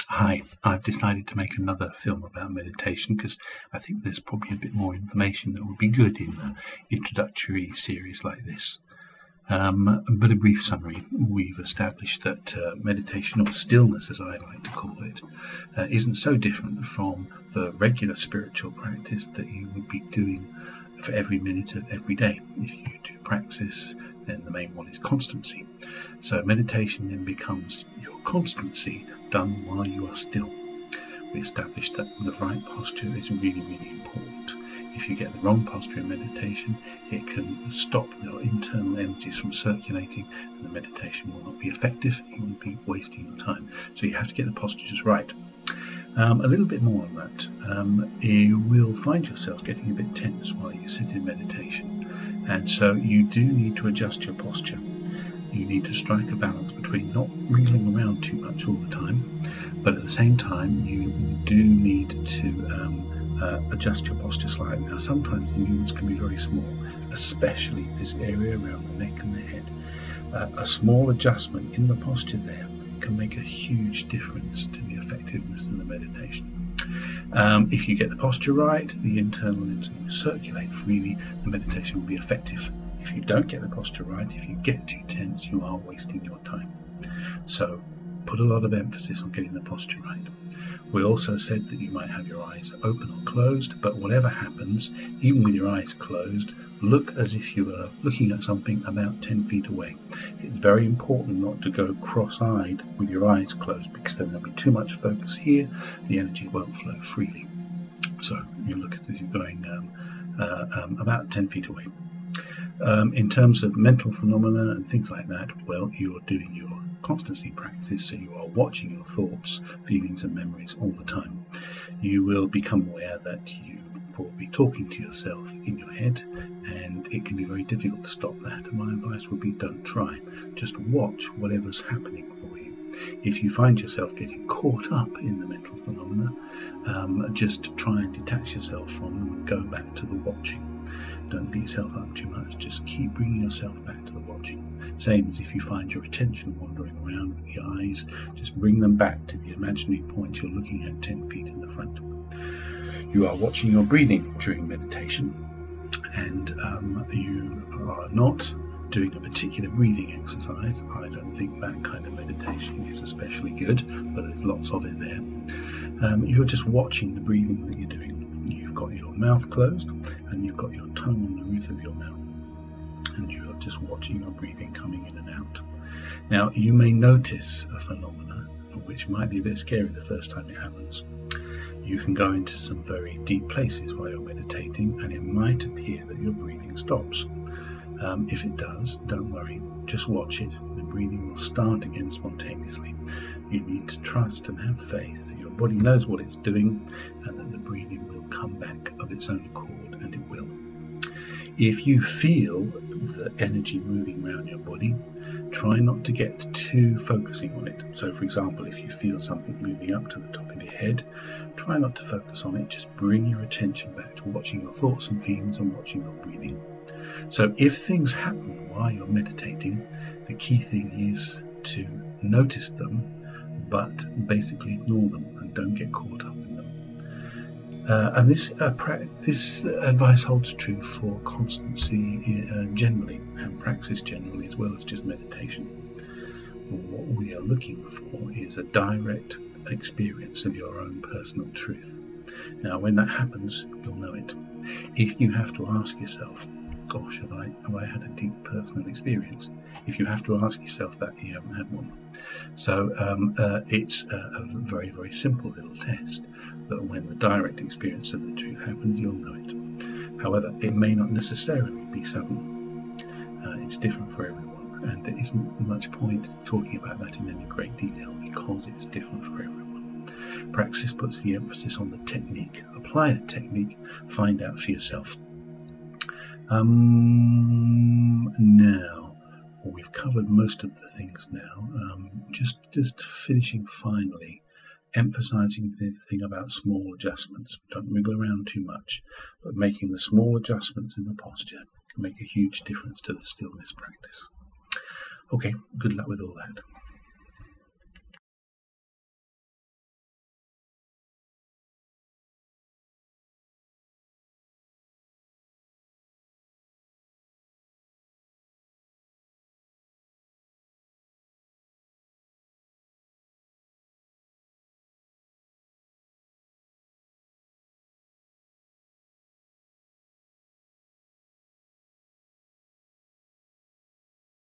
Hi, I've decided to make another film about meditation because I think there's probably a bit more information that would be good in an introductory series like this. But a brief summary. We've established that meditation, or stillness as I like to call it, isn't so different from the regular spiritual practice that you would be doing for every minute of every day. If you do praxis, then the main one is constancy. So meditation then becomes your constancy done while you are still. We established that the right posture is really, really important. If you get the wrong posture in meditation, it can stop your internal energies from circulating, and the meditation will not be effective. You will be wasting your time. So you have to get the posture just right. A little bit more on that. You will find yourself getting a bit tense while you sit in meditation, and so you do need to adjust your posture. You need to strike a balance between not wriggling around too much all the time, but at the same time you do need to adjust your posture slightly. Now sometimes the movements can be very small, especially this area around the neck and the head. A small adjustment in the posture there can make a huge difference to the effectiveness of the meditation. If you get the posture right, the internal energy will circulate freely, the meditation will be effective. If you don't get the posture right, if you get too tense, you are wasting your time. So put a lot of emphasis on getting the posture right. We also said that you might have your eyes open or closed, but whatever happens, even with your eyes closed, look as if you were looking at something about 10 feet away. It's very important not to go cross-eyed with your eyes closed, because then there'll be too much focus here, the energy won't flow freely. So you look as if you're going about 10 feet away. In terms of mental phenomena and things like that, well, you're doing your constancy practice, so you are watching your thoughts, feelings and memories all the time. You will become aware that you will be talking to yourself in your head, and it can be very difficult to stop that. And my advice would be, don't try. Just watch whatever's happening for you. If you find yourself getting caught up in the mental phenomena, just try and detach yourself from them and go back to the watching. Don't beat yourself up too much, just keep bringing yourself back to the watching. Same as if you find your attention wandering around with the eyes, just bring them back to the imaginary point you're looking at 10 feet in the front. You are watching your breathing during meditation, and you are not doing a particular breathing exercise. I don't think that kind of meditation is especially good, but there's lots of it there. You're just watching the breathing that you're doing. You've got your mouth closed and you've got your tongue on the roof of your mouth, and you're just watching your breathing coming in and out. Now you may notice a phenomena which might be a bit scary the first time it happens. You can go into some very deep places while you're meditating, and it might appear that your breathing stops. If it does, don't worry, just watch it. The breathing will start again spontaneously. You need to trust and have faith that your body knows what it's doing, and that the breathing will come back of its own accord, and it will. If you feel the energy moving around your body, try not to get too focusing on it. So for example, if you feel something moving up to the top of your head, try not to focus on it, just bring your attention back to watching your thoughts and feelings and watching your breathing. So if things happen while you're meditating, the key thing is to notice them, but basically ignore them and don't get caught up in them. And this advice holds true for constancy generally, and praxis generally, as well as just meditation. What we are looking for is a direct experience of your own personal truth. Now, when that happens, you'll know it. If you have to ask yourself, gosh, have I had a deep personal experience? If you have to ask yourself that, you haven't had one. So it's a very, very simple little test that when the direct experience of the truth happens, you'll know it. However, it may not necessarily be sudden. It's different for everyone, and there isn't much point talking about that in any great detail because it's different for everyone. Praxis puts the emphasis on the technique. Apply the technique, find out for yourself. Now, we've covered most of the things now. Just finishing finally, emphasizing the thing about small adjustments. Don't wriggle around too much, but making the small adjustments in the posture can make a huge difference to the stillness practice. Okay, good luck with all that.